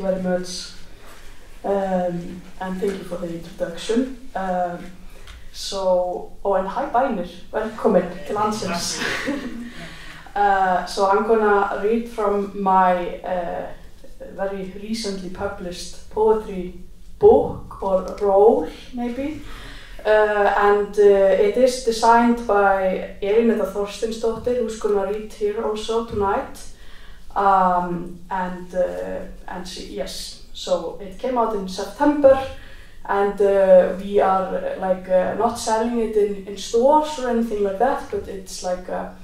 very much. And thank you for the introduction. And hi Bænir, velkomin til landsins. So I'm gonna read from my very recently published poetry book, or role maybe. It is designed by Elínetta Þorsteinsdóttir, who's gonna read here also tonight. So it came out in September, and we are not selling it in stores or anything like that, but it's like a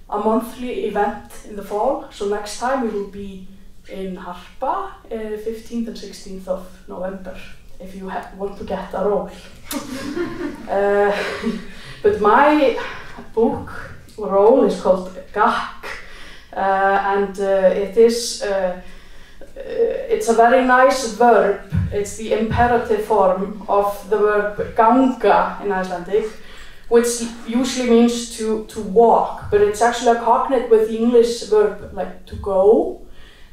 monthly event in the fall. So next time we will be in Harpa, 15th and 16th of November, if you want to get a role. But my book role is called Gakk, and it's a very nice verb. It's the imperative form of the verb ganga in Icelandic, which usually means to walk, but it's actually a cognate with the English verb like to go.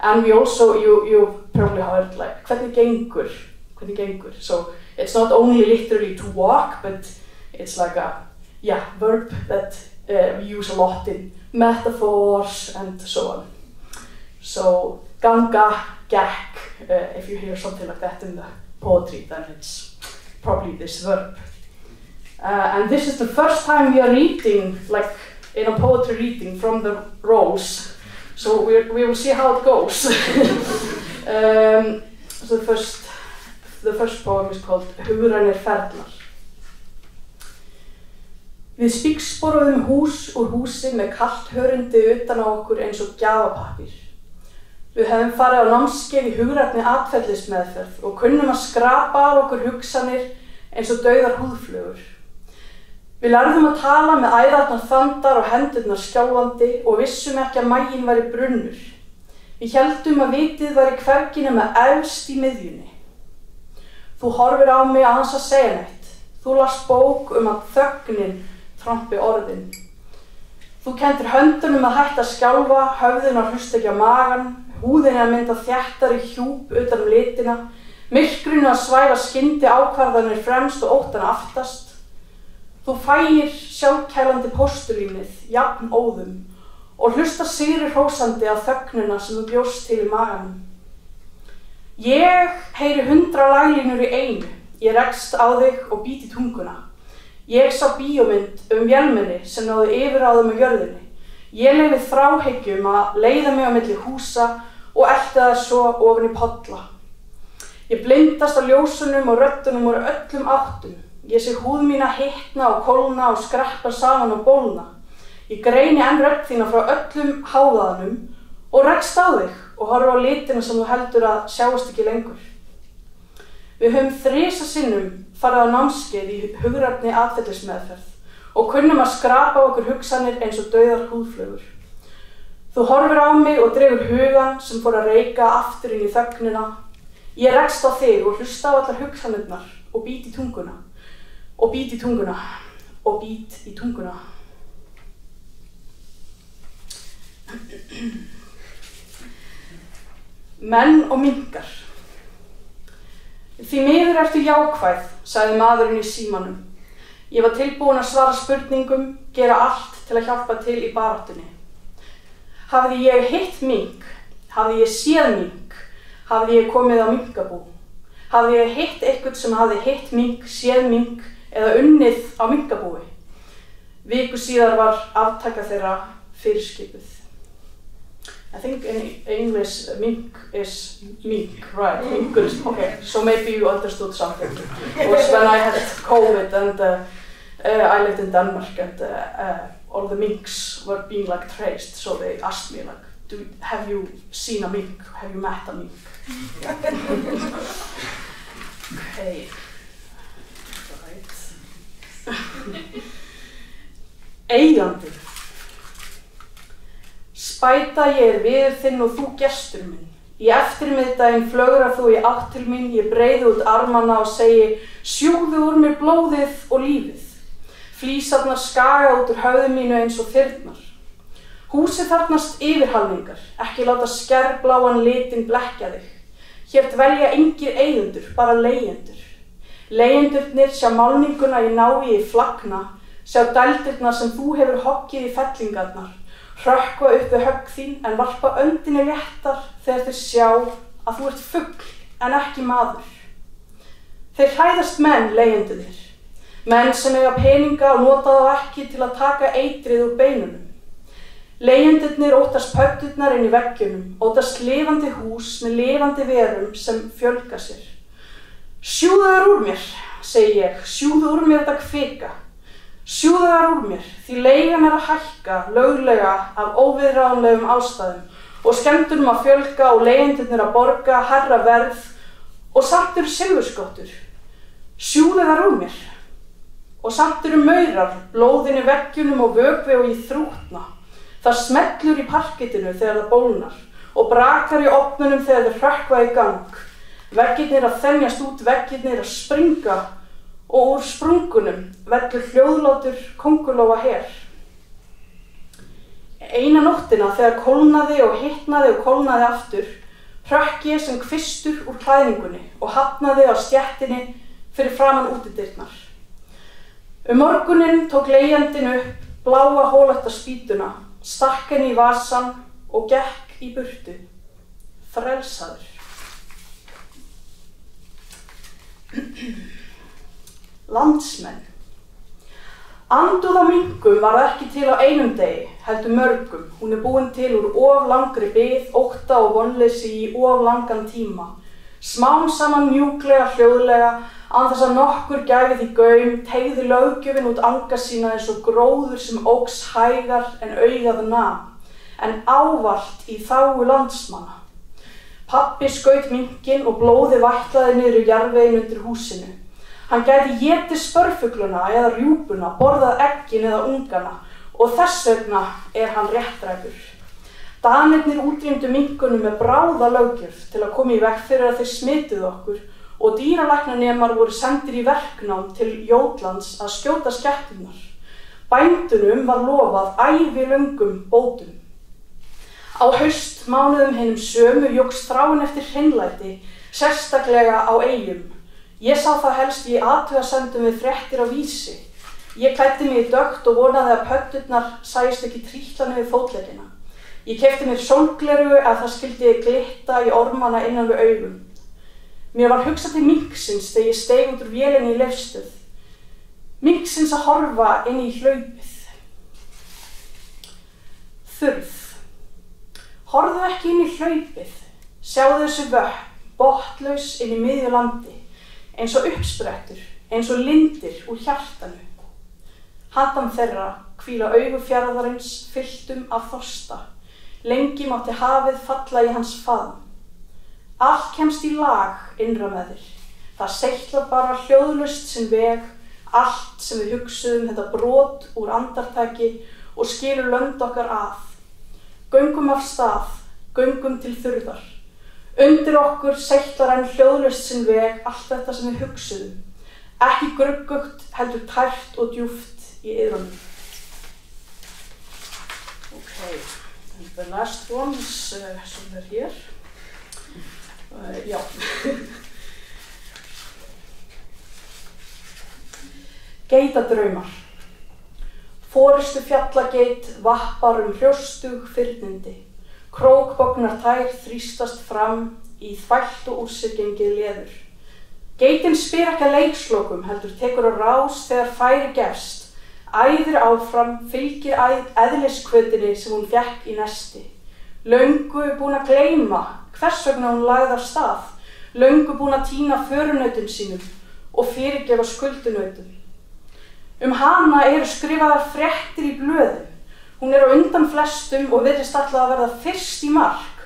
And we also, you've probably heard like hvernig gengur. So it's not only literally to walk, but it's like a verb that we use a lot in metaphors and so on. So ganga, gekk, if you hear something like that in the poetry, then it's probably this verb. And this is the first time we are reading, like in a poetry reading from the roles. So we will see how it goes. So the first poem is called Hugrænir ferlar. Við spígsporuðum hús úr húsi með kalt hörundið utan á okkur eins og gjafapappír. Við höfum farið á námskeið í hugrænni atferlismeðferð og kunnum að skrapa af okkur hugsanir eins og dauðar húðflugur. Við lærðum að tala með æðarnar þandar og hendurnar skjálfandi og vissum ekki að maginn væri brunnur. Við héldum að vitið væri hvergi nema efst í miðjunni. Þú horfir á mig aðeins að segja neitt. Þú las bók að þögnin trampi orðin. Þú kenndir höndunum að hætta að skjálfa, höfðin að hlusta ekki á magann, húðin að mynda þéttari hjúp utan litina, myrkrinu að svæfa skyndi ákvarðanir fremst og óttan aftast. Þú fæir sjálfkælandi postulínið, jafn óðum, og hlusta sigri hrósandi af þögnina sem þú bjóst til í maganum. Ég heyri 100 laglínur í einu, ég rekst á þig og bít í tunguna. Ég sá bíómynd vélmenni sem náði yfirráðum á jörðinni. Ég leyfi þráhyggjum að leiða mig á milli húsa og elti það svo ofan í polla. Ég blindast á ljósunum og röddunum úr öllum áttum. Ég sé húð mína hitna og kólna og skreppa saman og bólna. Ég greini enn rödd þína frá öllum háðaðanum og rekst á þig og horfi á litina sem þú heldur að sjáast ekki lengur. Við höfum 3 sinnum farið á námskeið í hugrænni atferlismeðferð og kunnum að skrapa á okkur hugsanir eins og dauðar húðflugur. Þú horfir á mig og dregur hugan sem fór að reika aftur inn í þögnina. Ég rekst á þig og hlusta á allar hugsanirnar og bít í tunguna. Og bít í tunguna, og bít í tunguna. Menn og minkar. Því miður ertu jákvæð, sagði maðurinn í símanum. Ég var tilbúin að svara spurningum, gera allt til að hjálpa til í baráttunni. Hafði ég hitt mink? Hafði ég séð mink? Hafði ég komið á minkabú? Hafði ég hitt eitthvað sem hafði hitt mink, séð mink eða unnið á minkabúi? Viku síðar var aftaka þeirra fyrirskipuð. I think in English mink is mink, right? Minkur is, okay, so maybe you understood something. It was when I had COVID and I lived in Denmark and all the minks were being like traced, so they asked me like, have you seen a mink? Have you met a mink? Okay. Eigandi. Spæta ég við þinn og þú gestur minn. Í eftirmiðdaginn flögrar þú í átt til mín, ég breiði út armana og segi, sjúgðu úr mér blóðið og lífið. Flísarnar skaga út úr höfðu mínu eins og þyrnar. Húsið þarfnast yfirhalningar, ekki láta skærbláan litin blekkja þig. Hér dvelja engir eigendur, bara leigjendur. Leigjendurnir sjá málninguna í návígi flagna, sjá dældirnar sem þú hefur hoggið í fellingarnar, hrökkva upp við högg þín en varpa öndinni léttar þegar þeir sjá að þú ert fugl en ekki maður. Þeir hræðast menn, leigjendurnir, menn sem eiga peninga og nota þá ekki til að taka eitrið úr beinunum. Leigjendurnir óttast pöddurnar inn í veggjunum, óttast lifandi hús með lifandi verum sem fjölga sér. Sjúðu þær úr mér, segi ég, sjúðu úr mér þetta kvika. Sjúðu þær úr mér, því leigan að hækka löglega af óviðráðanlegum ástæðum og skemmtunum að fjölga og leigjendurnir að borga hærra verð og samt eru silfurskottur. Sjúðu þær úr mér. Og samt eru maurar, blóðin í veggjunum og vökvi og í þrútna. Það smellur í parkettinu þegar það bólnar og brakar í ofnunum þegar þeir hrökkva í gang. Veggirnir að þenjast út, veggirnir að springa og úr sprungunum vellur hljóðlátur kóngulóa her. Eina nóttina þegar kólnaði og hitnaði og kólnaði aftur, hrökk ég sem kvistur úr klæðingunni og hafnaði á stéttinni fyrir framan útidyrnar. Morguninn tók leigjandinn upp bláa hólætta spýtuna, stakk henni í vasann og gekk í burtu, frelsaður. Landsmenn. Andúð á minkum var ekki til á einum degi, heldur mörgum. Hún búin til úr of langri bið, ótta og vonleysi í of langan tíma. Smám saman mjúklega, hljóðlega, án þess að nokkur gæfi því gaum, teygði löggjöfin út anga sína eins og gróður sem óx hægar en augað nam, en ávallt í þágu landsmanna. Pabbi skaut minkinn og blóði vætlaði niður í jarðveginn undir húsinu. Hann gæti étið spörfugluna eða rjúpuna, borðað eggin eða ungana og þess vegna hann réttrækur. Danirnir útrýmdu minkunum með bráða löggjöf til að koma í veg fyrir að þeir smituðu okkur og dýralæknanemar voru sendir í verknám til Jótlands að skjóta skepnurnar. Bændunum var lofað ævilöngum bótum. Á haustmánuðum hinum sömu jókst þráin eftir hreinlæti, sérstaklega á eyjum. Ég sá það helst í athugasemdum við fréttir á Vísi. Ég klæddi mig í dökkt og vonaði að pöddurnar sæjust ekki trítla niður fótleggina. Ég keypti mér sólglerugu að það skyldi glitta í ormana innan við augum. Mér var hugsað til minksins þegar ég steig út úr vélinni í Leifsstöð. Minksins að horfa inn í hlaupið. Þurrð. Horfðu ekki inn í hlaupið. Sjáðu þessu vötn, botnlaus inn í miðju landi, eins og uppsprettur, eins og lindir úr hjartanu. Handan þeirra hvíla augu fjarðarins fylltum af þorsta. Lengi mátti hafið falla í hans faðm. Allt kemst í lag innra með þér. Það seytlar bara hljóðlaust sinn veg, allt sem við hugsuðum þetta brot úr andartaki og skilur lönd okkar að. Göngum af stað, göngum til þurrðar. Undir okkur seytlar enn hljóðlaust sinn veg allt þetta sem við hugsuðum. Ekki gruggugt, heldur tært og djúpt í eyrunum. Okay, and the last one is somewhere here. Já. Geitadraumar. Forystu fjallageit vappar hrjóstug fyrnindi. Krókbognar tær þrýstast fram í þvælt og úr sér gengið leður. Geitin spyr ekki að leikslokum, heldur tekur á rás þegar færi gefst. Æðir áfram, fylgir eðliskvötinni sem hún fékk í nesti. Löngu búin að gleyma hvers vegna hún lagði af stað. Löngu búin að týna förunautum sínum og fyrirgefa skuldunautum. Hana eru skrifaðar fréttir í blöðum. Hún er á undan flestum og virðist ætla að verða fyrst í mark.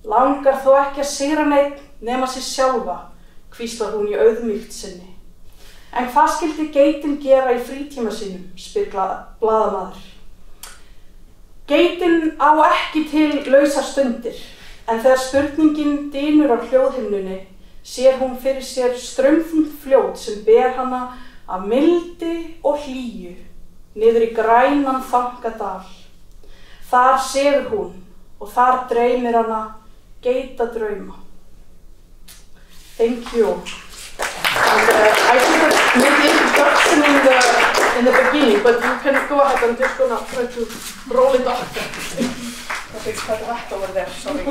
Langar þó ekki að sigra neinn nema sig sjálfa, hvíslar hún í auðmýkt sinni. En hvað skyldi geitin gera í frítíma sínum, spyr blaðamaður. Geitin á ekki til lausar stundir, en þegar spurningin dynur á hljóðhimnunni, sér hún fyrir sér straumþungt fljót sem ber hana af mildi og hlýju, niður í grænan þangadal. Þar sefur hún og þar dreymir hana geitadrauma. Thank you. And I should have made the introduction in the beginning, but you can go ahead. I'm just gonna try to roll it off. I think that's over there, sorry.